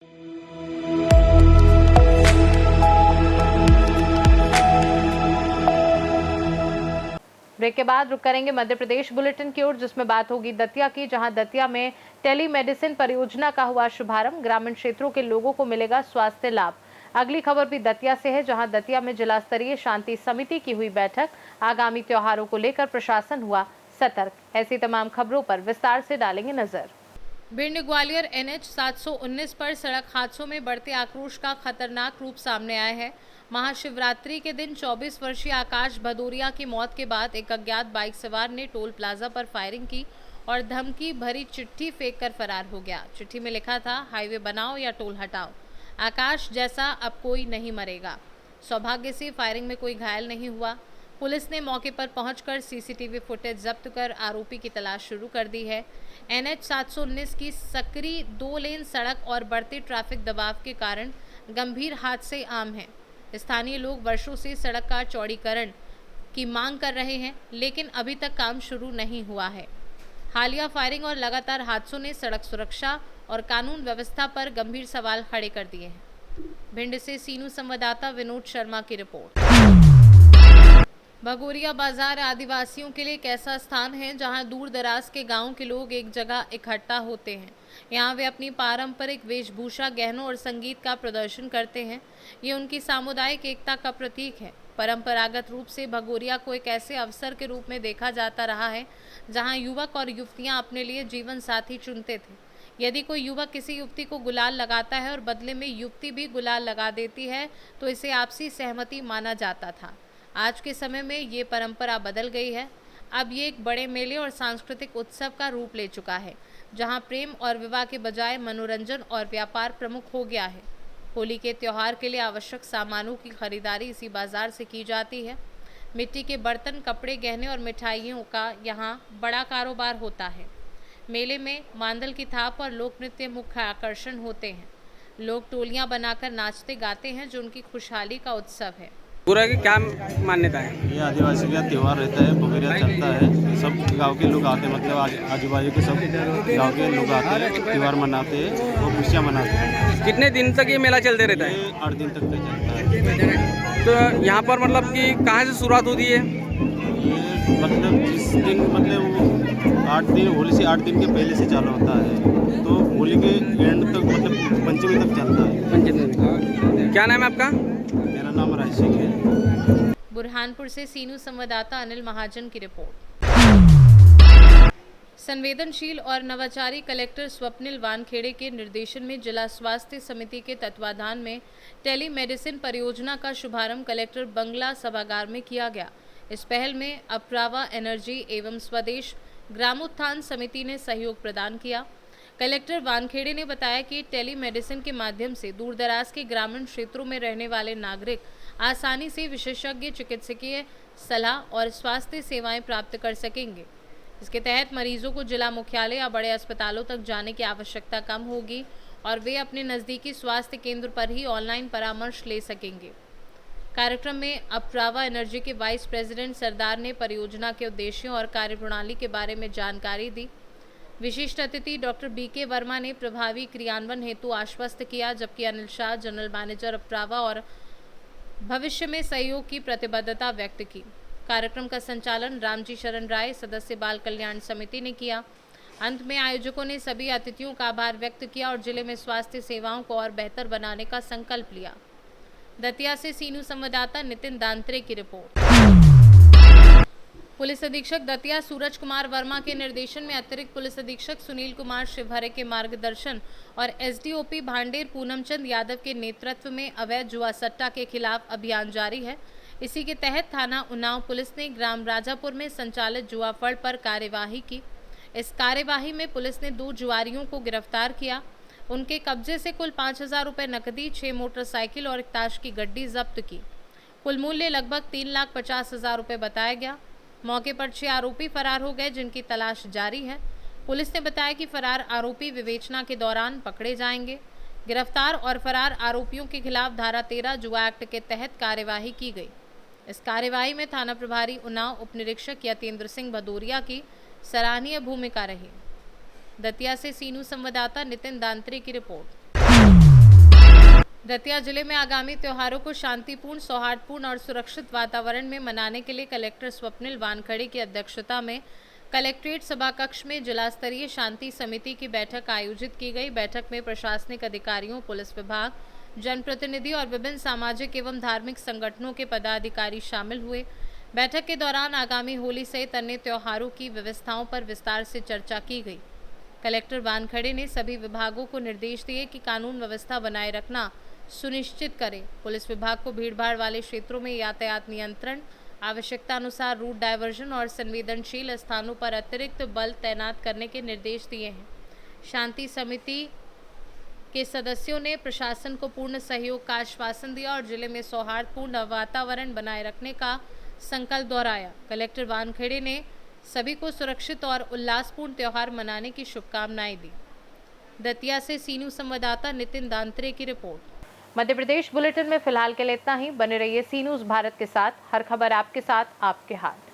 Break के बाद रुक करेंगे मध्य प्रदेश बुलेटिन की ओर, जिसमें बात होगी दतिया की, जहां दतिया में टेलीमेडिसिन परियोजना का हुआ शुभारंभ। ग्रामीण क्षेत्रों के लोगों को मिलेगा स्वास्थ्य लाभ। अगली खबर भी दतिया से है, जहां दतिया में जिला स्तरीय शांति समिति की हुई बैठक। आगामी त्योहारों को लेकर प्रशासन हुआ सतर्क। ऐसी तमाम खबरों पर विस्तार से डालेंगे नजर। भिंड ग्वालियर NH 719 पर सड़क हादसों में बढ़ते आक्रोश का खतरनाक रूप सामने आया है। महाशिवरात्रि के दिन 24 वर्षीय आकाश भदौरिया की मौत के बाद एक अज्ञात बाइक सवार ने टोल प्लाजा पर फायरिंग की और धमकी भरी चिट्ठी फेंककर फरार हो गया। चिट्ठी में लिखा था, हाईवे बनाओ या टोल हटाओ, आकाश जैसा अब कोई नहीं मरेगा। सौभाग्य से फायरिंग में कोई घायल नहीं हुआ। पुलिस ने मौके पर पहुंचकर CCTV फुटेज जब्त कर आरोपी की तलाश शुरू कर दी है। NH 719 की सकरी 2 लेन सड़क और बढ़ते ट्रैफिक दबाव के कारण गंभीर हादसे आम हैं। स्थानीय लोग वर्षों से सड़क का चौड़ीकरण की मांग कर रहे हैं, लेकिन अभी तक काम शुरू नहीं हुआ है। हालिया फायरिंग और लगातार हादसों ने सड़क सुरक्षा और कानून व्यवस्था पर गंभीर सवाल खड़े कर दिए हैं। भिंड से सीनू संवाददाता विनोद शर्मा की रिपोर्ट। भगोरिया बाजार आदिवासियों के लिए एक ऐसा स्थान है जहां दूर दराज के गांव के लोग एक जगह इकट्ठा होते हैं। यहां वे अपनी पारंपरिक वेशभूषा, गहनों और संगीत का प्रदर्शन करते हैं। ये उनकी सामुदायिक एकता का प्रतीक है। परंपरागत रूप से भगोरिया को एक ऐसे अवसर के रूप में देखा जाता रहा है जहां युवक और युवतियां अपने लिए जीवन साथी चुनते थे। यदि कोई युवक किसी युवती को गुलाल लगाता है और बदले में युवती भी गुलाल लगा देती है तो इसे आपसी सहमति माना जाता था। आज के समय में ये परंपरा बदल गई है। अब ये एक बड़े मेले और सांस्कृतिक उत्सव का रूप ले चुका है, जहां प्रेम और विवाह के बजाय मनोरंजन और व्यापार प्रमुख हो गया है। होली के त्योहार के लिए आवश्यक सामानों की खरीदारी इसी बाजार से की जाती है। मिट्टी के बर्तन, कपड़े, गहने और मिठाइयों का यहाँ बड़ा कारोबार होता है। मेले में मांदल की थाप और लोक नृत्य मुख्य आकर्षण होते हैं। लोग टोलियाँ बनाकर नाचते गाते हैं, जो उनकी खुशहाली का उत्सव है। पूरा की क्या मान्यता है? ये आदिवासी का त्यौहार रहता है, भगोरिया चलता है। सब गांव के लोग आते हैं, मतलब आजू बाजू के सब गांव के लोग आते हैं, त्यौहार मनाते हैं और खुशियाँ मनाते हैं। कितने दिन तक ये मेला चलते रहता है? ये 8 दिन तक चलता है। तो यहाँ पर मतलब कि कहाँ से शुरुआत होती है? ये मतलब जिस दिन मतलब वो 8 दिन, होली से 8 दिन के पहले से चालू होता है, तो होली के एंड तक मतलब पंचमी तक चलता है। पंचमी। क्या नाम है आपका? मेरा नाम राज सिंह है। बुरहानपुर से सीनू संवाददाता अनिल महाजन की रिपोर्ट। संवेदनशील और नवाचारी कलेक्टर स्वप्निल वानखेड़े के निर्देशन में जिला स्वास्थ्य समिति के तत्वाधान में टेलीमेडिसिन परियोजना का शुभारंभ कलेक्टर बंगला सभागार में किया गया। इस पहल में अप्रावा एनर्जी एवं स्वदेश ग्रामोत्थान समिति ने सहयोग प्रदान किया। कलेक्टर वानखेड़े ने बताया कि टेलीमेडिसिन के माध्यम से दूरदराज के ग्रामीण क्षेत्रों में रहने वाले नागरिक आसानी से विशेषज्ञ चिकित्सकीय सलाह और स्वास्थ्य सेवाएं प्राप्त कर सकेंगे। इसके तहत मरीजों को जिला मुख्यालय या बड़े अस्पतालों तक जाने की आवश्यकता कम होगी और वे अपने नज़दीकी स्वास्थ्य केंद्र पर ही ऑनलाइन परामर्श ले सकेंगे। कार्यक्रम में अप्रावा एनर्जी के वाइस प्रेसिडेंट सरदार ने परियोजना के उद्देश्यों और कार्यप्रणाली के बारे में जानकारी दी। विशिष्ट अतिथि डॉक्टर BK वर्मा ने प्रभावी क्रियान्वयन हेतु आश्वस्त किया, जबकि अनिल शाह जनरल मैनेजर अप्रावा और भविष्य में सहयोग की प्रतिबद्धता व्यक्त की। कार्यक्रम का संचालन रामजी शरण राय, सदस्य बाल कल्याण समिति ने किया। अंत में आयोजकों ने सभी अतिथियों का आभार व्यक्त किया और जिले में स्वास्थ्य सेवाओं को और बेहतर बनाने का संकल्प लिया। दतिया से सीनू संवाददाता नितिन दांत्रे की रिपोर्ट। पुलिस अधीक्षक दतिया सूरज कुमार वर्मा के निर्देशन में अतिरिक्त पुलिस अधीक्षक सुनील कुमार शिवहरे के मार्गदर्शन और SDOP भांडेर पूनमचंद यादव के नेतृत्व में अवैध जुआ सट्टा के खिलाफ अभियान जारी है। इसी के तहत थाना उन्नाव पुलिस ने ग्राम राजापुर में संचालित जुआ फड़ पर कार्यवाही की। इस कार्यवाही में पुलिस ने 2 जुआरियों को गिरफ्तार किया। उनके कब्जे से कुल 5,000 रुपये नकदी, 6 मोटरसाइकिल और एक ताश की गड्डी जब्त की। कुल मूल्य लगभग 3,50,000 रुपये बताया गया। मौके पर 6 आरोपी फरार हो गए, जिनकी तलाश जारी है। पुलिस ने बताया कि फरार आरोपी विवेचना के दौरान पकड़े जाएंगे। गिरफ्तार और फरार आरोपियों के खिलाफ धारा 13 जुआ एक्ट के तहत कार्यवाही की गई। इस कार्यवाही में थाना प्रभारी उन्नाव उप निरीक्षक यतेंद्र सिंह भदौरिया की सराहनीय भूमिका रही। दतिया से सीनू संवाददाता नितिन दांत्रे की रिपोर्ट। दतिया जिले में आगामी त्योहारों को शांतिपूर्ण, सौहार्दपूर्ण और सुरक्षित वातावरण में मनाने के लिए कलेक्टर स्वप्निल वानखड़े की अध्यक्षता में कलेक्ट्रेट सभा कक्ष में जिला स्तरीय शांति समिति की बैठक आयोजित की गई। बैठक में प्रशासनिक अधिकारियों, पुलिस विभाग, जनप्रतिनिधि और विभिन्न सामाजिक एवं धार्मिक संगठनों के पदाधिकारी शामिल हुए। बैठक के दौरान आगामी होली सहित अन्य त्योहारों की व्यवस्थाओं पर विस्तार से चर्चा की गई। कलेक्टर वानखड़े ने सभी विभागों को निर्देश दिए कि कानून व्यवस्था बनाए रखना सुनिश्चित करें। पुलिस विभाग को भीड़भाड़ वाले क्षेत्रों में यातायात नियंत्रण, आवश्यकता अनुसार रूट डायवर्जन और संवेदनशील स्थानों पर अतिरिक्त बल तैनात करने के निर्देश दिए हैं। शांति समिति के सदस्यों ने प्रशासन को पूर्ण सहयोग का आश्वासन दिया और जिले में सौहार्दपूर्ण वातावरण बनाए रखने का संकल्प दोहराया। कलेक्टर वानखेड़े ने सभी को सुरक्षित और उल्लासपूर्ण त्योहार मनाने की शुभकामनाएं दी। दतिया से सी न्यूज़ संवाददाता नितिन दांत्रे की रिपोर्ट। मध्य प्रदेश बुलेटिन में फिलहाल के लिए इतना ही। बने रहिए सी न्यूज़ भारत के साथ। हर खबर आपके साथ, आपके हाथ।